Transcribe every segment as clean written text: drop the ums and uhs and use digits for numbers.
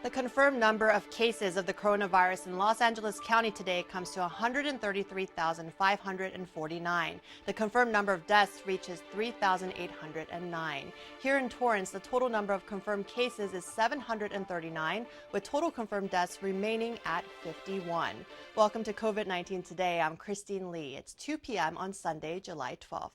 The confirmed number of cases of the coronavirus in Los Angeles County today comes to 133,549. The confirmed number of deaths reaches 3,809. Here in Torrance, the total number of confirmed cases is 739, with total confirmed deaths remaining at 51. Welcome to COVID-19 Today. I'm Christine Lee. It's 2 p.m. on Sunday, July 12th.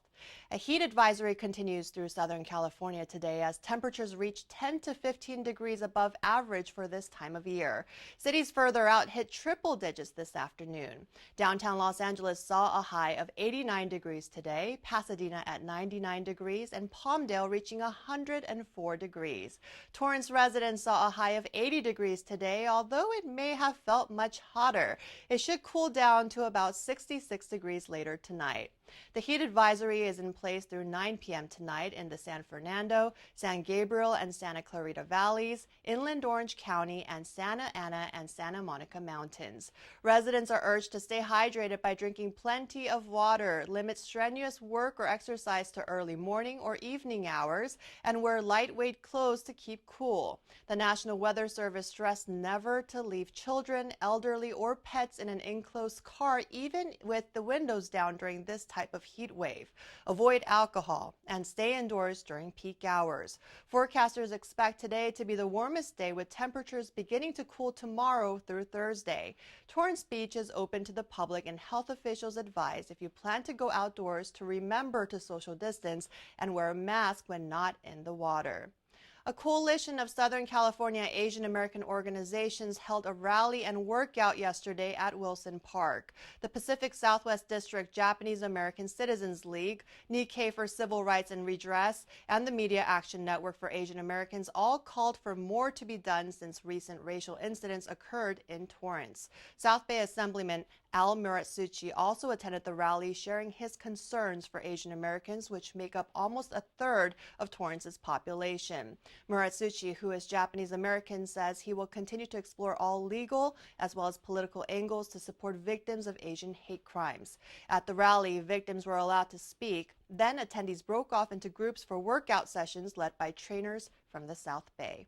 A heat advisory continues through Southern California today as temperatures reach 10 to 15 degrees above average for this time of year. Cities further out hit triple digits this afternoon. Downtown Los Angeles saw a high of 89 degrees today, Pasadena at 99 degrees, and Palmdale reaching 104 degrees. Torrance residents saw a high of 80 degrees today, although it may have felt much hotter. It should cool down to about 66 degrees later tonight. The heat advisory is in place through 9 p.m. tonight in the San Fernando, San Gabriel, and Santa Clarita Valleys, Inland Orange County, and Santa Ana and Santa Monica Mountains. Residents are urged to stay hydrated by drinking plenty of water, limit strenuous work or exercise to early morning or evening hours, and wear lightweight clothes to keep cool. The National Weather Service stressed never to leave children, elderly, or pets in an enclosed car, even with the windows down during this type of heat wave. Avoid alcohol and stay indoors during peak hours. Forecasters expect today to be the warmest day, with temperatures beginning to cool tomorrow through Thursday. Torrance Beach is open to the public, and health officials advise if you plan to go outdoors to remember to social distance and wear a mask when not in the water. A coalition of Southern California Asian American organizations held a rally and workout yesterday at Wilson Park. The Pacific Southwest District Japanese American Citizens League, Nikkei for Civil Rights and Redress, and the Media Action Network for Asian Americans all called for more to be done since recent racial incidents occurred in Torrance. South Bay Assemblyman Al Muratsuchi also attended the rally, sharing his concerns for Asian Americans, which make up almost a third of Torrance's population. Muratsuchi, who is Japanese American, says he will continue to explore all legal as well as political angles to support victims of Asian hate crimes. At the rally, victims were allowed to speak. Then attendees broke off into groups for workout sessions led by trainers from the South Bay.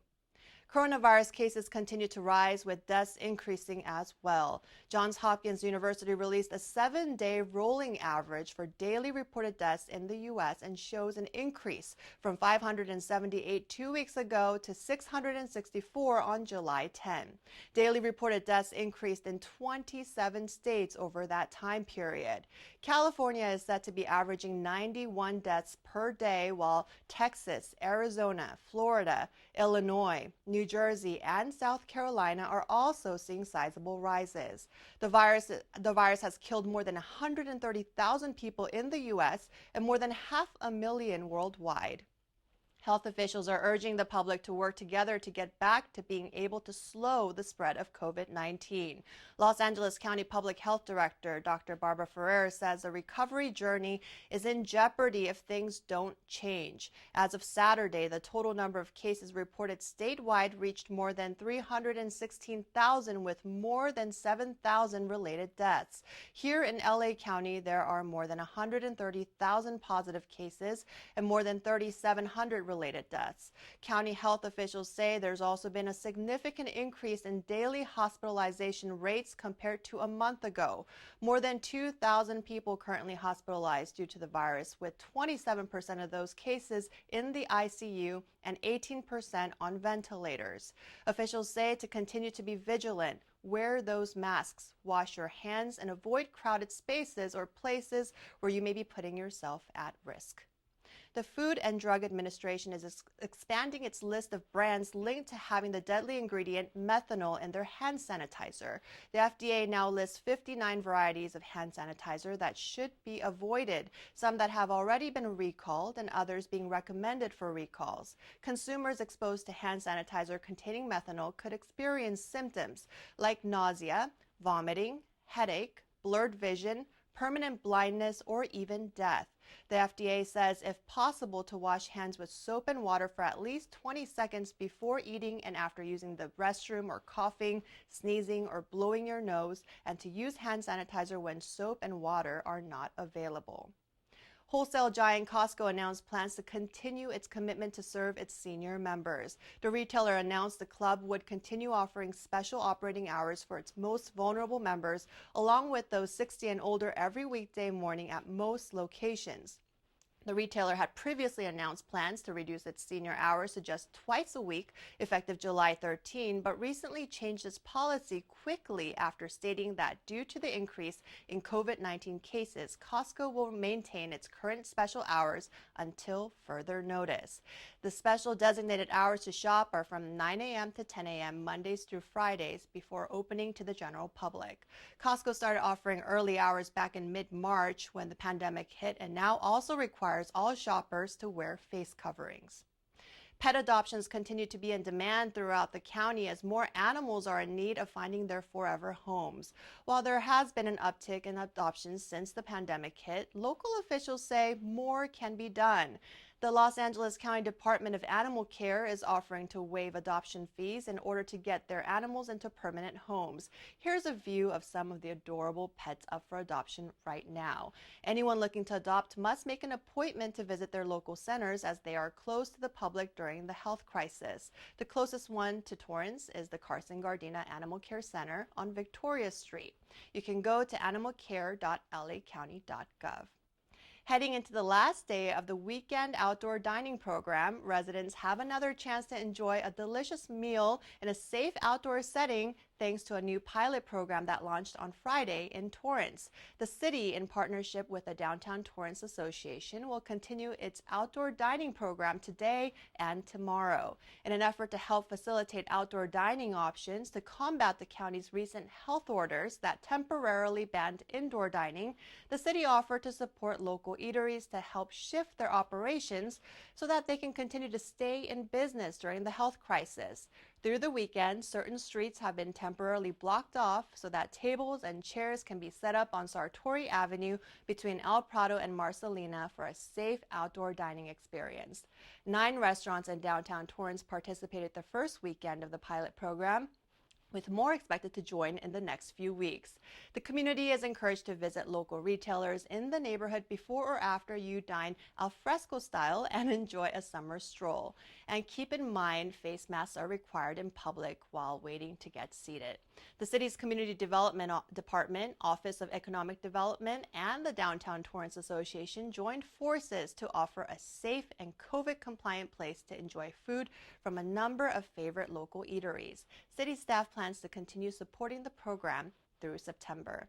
Coronavirus cases continue to rise, with deaths increasing as well. Johns Hopkins University released a 7-day rolling average for daily reported deaths in the U.S. and shows an increase from 578 2 weeks ago to 664 on July 10. Daily reported deaths increased in 27 states over that time period. California is set to be averaging 91 deaths per day, while Texas, Arizona, Florida, Illinois, New Jersey, and South Carolina are also seeing sizable rises. The virus has killed more than 130,000 people in the U.S. and more than 500,000 worldwide. Health officials are urging the public to work together to get back to being able to slow the spread of COVID-19. Los Angeles County Public Health Director Dr. Barbara Ferrer says the recovery journey is in jeopardy if things don't change. As of Saturday, the total number of cases reported statewide reached more than 316,000, with more than 7,000 related deaths. Here in LA County, there are more than 130,000 positive cases and more than 3,700 related deaths. County health officials say there's also been a significant increase in daily hospitalization rates compared to a month ago. More than 2,000 people currently hospitalized due to the virus, with 27% of those cases in the ICU and 18% on ventilators. Officials say to continue to be vigilant, wear those masks, wash your hands, and avoid crowded spaces or places where you may be putting yourself at risk. The Food and Drug Administration is expanding its list of brands linked to having the deadly ingredient methanol in their hand sanitizer. The FDA now lists 59 varieties of hand sanitizer that should be avoided, some that have already been recalled and others being recommended for recalls. Consumers exposed to hand sanitizer containing methanol could experience symptoms like nausea, vomiting, headache, blurred vision, permanent blindness, or even death. The FDA says if possible to wash hands with soap and water for at least 20 seconds before eating and after using the restroom or coughing, sneezing, or blowing your nose, and to use hand sanitizer when soap and water are not available. Wholesale giant COSTCO announced plans to continue its commitment to serve its senior members. The retailer announced the club would continue offering special operating hours for its most vulnerable members, along with those 60 and older every weekday morning at most locations. The retailer had previously announced plans to reduce its senior hours to just twice a week, effective July 13, but recently changed its policy quickly after stating that due to the increase in COVID-19 cases, COSTCO will maintain its current special hours until further notice. The special designated hours to shop are from 9 a.m. to 10 a.m. Mondays through Fridays before opening to the general public. COSTCO started offering early hours back in mid-March when the pandemic hit, and now also requires all shoppers to wear face coverings. Pet adoptions continue to be in demand throughout the county as more animals are in need of finding their forever homes. While there has been an uptick in adoptions since the pandemic hit, local officials say more can be done. The Los Angeles County Department of Animal Care is offering to waive adoption fees in order to get their animals into permanent homes. Here's a view of some of the adorable pets up for adoption right now. Anyone looking to adopt must make an appointment to visit their local centers as they are closed to the public during the health crisis. The closest one to Torrance is the Carson Gardena Animal Care Center on Victoria Street. You can go to animalcare.lacounty.gov. Heading into the last day of the weekend outdoor dining program, residents have another chance to enjoy a delicious meal in a safe outdoor setting thanks to a new pilot program that launched on Friday in Torrance. The city, in partnership with the Downtown Torrance Association, will continue its outdoor dining program today and tomorrow. In an effort to help facilitate outdoor dining options to combat the county's recent health orders that temporarily banned indoor dining, the city offered to support local eateries to help shift their operations so that they can continue to stay in business during the health crisis. Through the weekend, certain streets have been temporarily blocked off so that tables and chairs can be set up on Sartori Avenue between El Prado and Marcelina for a safe outdoor dining experience. 9 restaurants in downtown Torrance participated the first weekend of the pilot program, with more expected to join in the next few weeks. The community is encouraged to visit local retailers in the neighborhood before or after you dine al fresco style and enjoy a summer stroll. And keep in mind, face masks are required in public while waiting to get seated. The city's Community Development Department, Office of Economic Development, and the Downtown Torrance Association joined forces to offer a safe and COVID-compliant place to enjoy food from a number of favorite local eateries. City staff plans to continue supporting the program through September.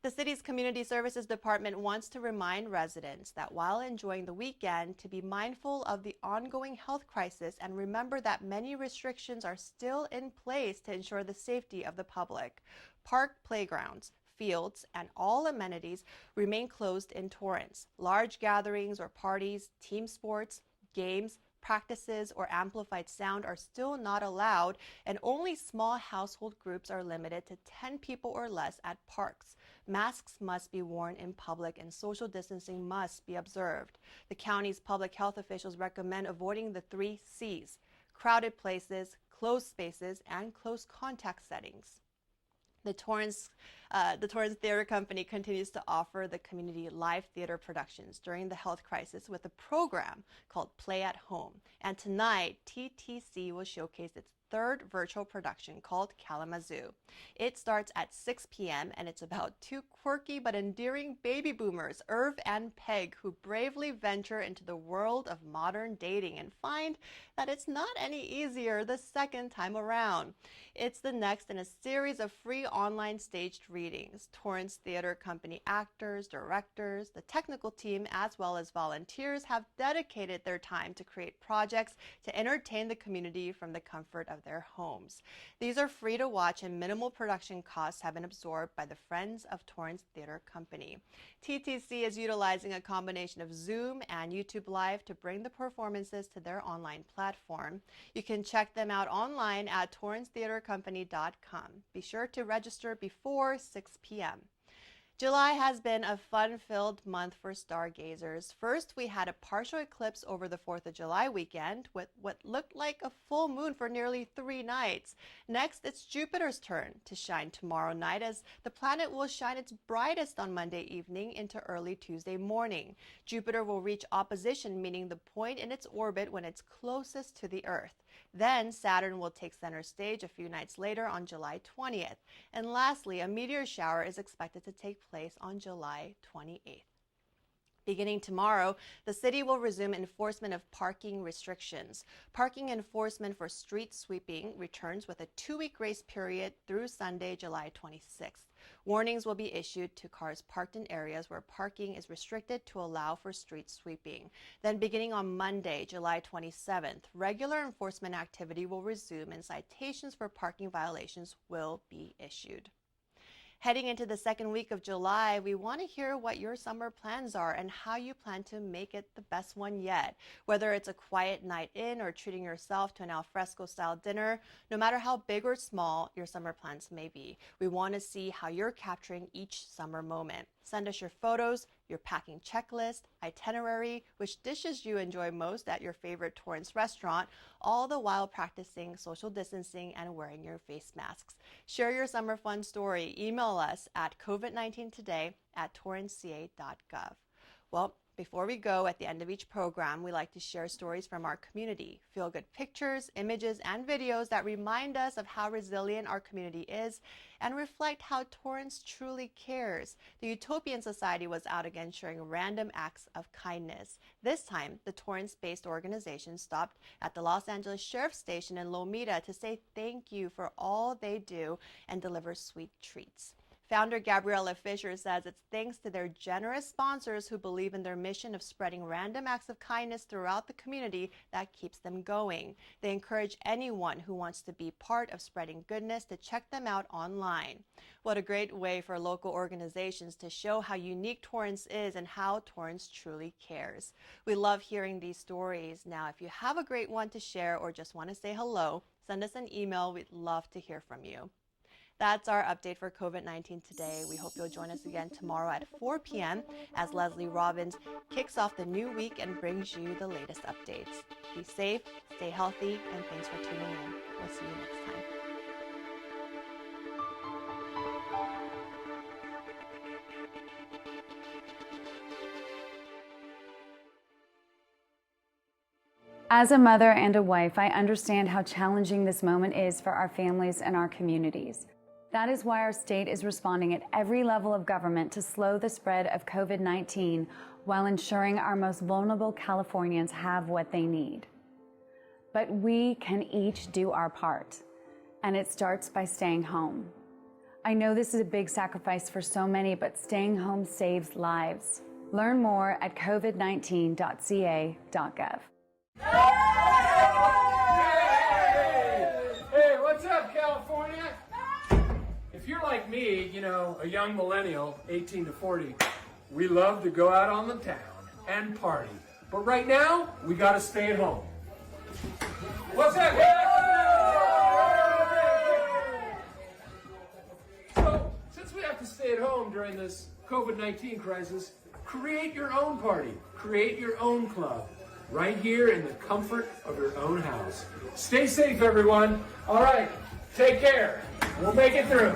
The city's Community Services Department wants to remind residents that while enjoying the weekend, to be mindful of the ongoing health crisis and remember that many restrictions are still in place to ensure the safety of the public. Park playgrounds, fields, and all amenities remain closed in Torrance. Large gatherings or parties, team sports, games, practices, or amplified sound are still not allowed, and only small household groups are limited to 10 people or less at parks. Masks must be worn in public and social distancing must be observed. The county's public health officials recommend avoiding the 3 C's: crowded places, closed spaces, and close contact settings. The Torrance Theater Company continues to offer the community live theater productions during the health crisis with a program called Play at Home. And tonight, TTC will showcase its 3rd virtual production called Kalamazoo. It starts at 6 p.m. and it's about 2 quirky but endearing baby boomers, Irv and Peg, who bravely venture into the world of modern dating and find that it's not any easier the second time around. It's the next in a series of free online staged readings. Torrance Theater Company actors, directors, the technical team, as well as volunteers have dedicated their time to create projects to entertain the community from the comfort of their homes. These are free to watch and minimal production costs have been absorbed by the Friends of Torrance Theater Company. TTC is utilizing a combination of Zoom and YouTube Live to bring the performances to their online platform. You can check them out online at torrancetheatercompany.com. Be sure to register before 6 p.m. July has been a fun-filled month for stargazers. First, we had a partial eclipse over the 4th of July weekend with what looked like a full moon for nearly 3 nights. Next, it's Jupiter's turn to shine tomorrow night as the planet will shine its brightest on Monday evening into early Tuesday morning. Jupiter will reach opposition, meaning the point in its orbit when it's closest to the Earth. Then Saturn will take center stage a few nights later on July 20th. And lastly, a meteor shower is expected to take place on July 28th. Beginning tomorrow, the city will resume enforcement of parking restrictions. Parking enforcement for street sweeping returns with a 2-week grace period through Sunday, July 26th. Warnings will be issued to cars parked in areas where parking is restricted to allow for street sweeping. Then beginning on Monday, July 27th, regular enforcement activity will resume and citations for parking violations will be issued. Heading into the second week of July, we want to hear what your summer plans are and how you plan to make it the best one yet. Whether it's a quiet night in or treating yourself to an alfresco style dinner, no matter how big or small your summer plans may be, we want to see how you're capturing each summer moment. Send us your photos, your packing checklist, itinerary, which dishes you enjoy most at your favorite Torrance restaurant, all the while practicing social distancing and wearing your face masks. Share your summer fun story. Email us at covid19today@torranceca.gov. Well, before we go, at the end of each program, we like to share stories from our community. Feel-good pictures, images, and videos that remind us of how resilient our community is and reflect how Torrance truly cares. The Utopian Society was out again sharing random acts of kindness. This time, the Torrance-based organization stopped at the Los Angeles Sheriff's Station in Lomita to say thank you for all they do and deliver sweet treats. Founder Gabriella Fisher says it's thanks to their generous sponsors who believe in their mission of spreading random acts of kindness throughout the community that keeps them going. They encourage anyone who wants to be part of spreading goodness to check them out online. What a great way for local organizations to show how unique Torrance is and how Torrance truly cares. We love hearing these stories. Now, if you have a great one to share or just want to say hello, send us an email. We'd love to hear from you. That's our update for COVID-19 today. We hope you'll join us again tomorrow at 4 p.m. as Leslie Robbins kicks off the new week and brings you the latest updates. Be safe, stay healthy, and thanks for tuning in. We'll see you next time. As a mother and a wife, I understand how challenging this moment is for our families and our communities. That is why our state is responding at every level of government to slow the spread of COVID-19 while ensuring our most vulnerable Californians have what they need. But we can each do our part, and it starts by staying home. I know this is a big sacrifice for so many, but staying home saves lives. Learn more at covid19.ca.gov. Hey, what's up, California? If you're like me, a young millennial, 18 to 40, we love to go out on the town and party. But right now, we gotta stay at home. What's up, guys? So, since we have to stay at home during this COVID-19 crisis, create your own party, create your own club, right here in the comfort of your own house. Stay safe, everyone. All right, take care. We'll make it through.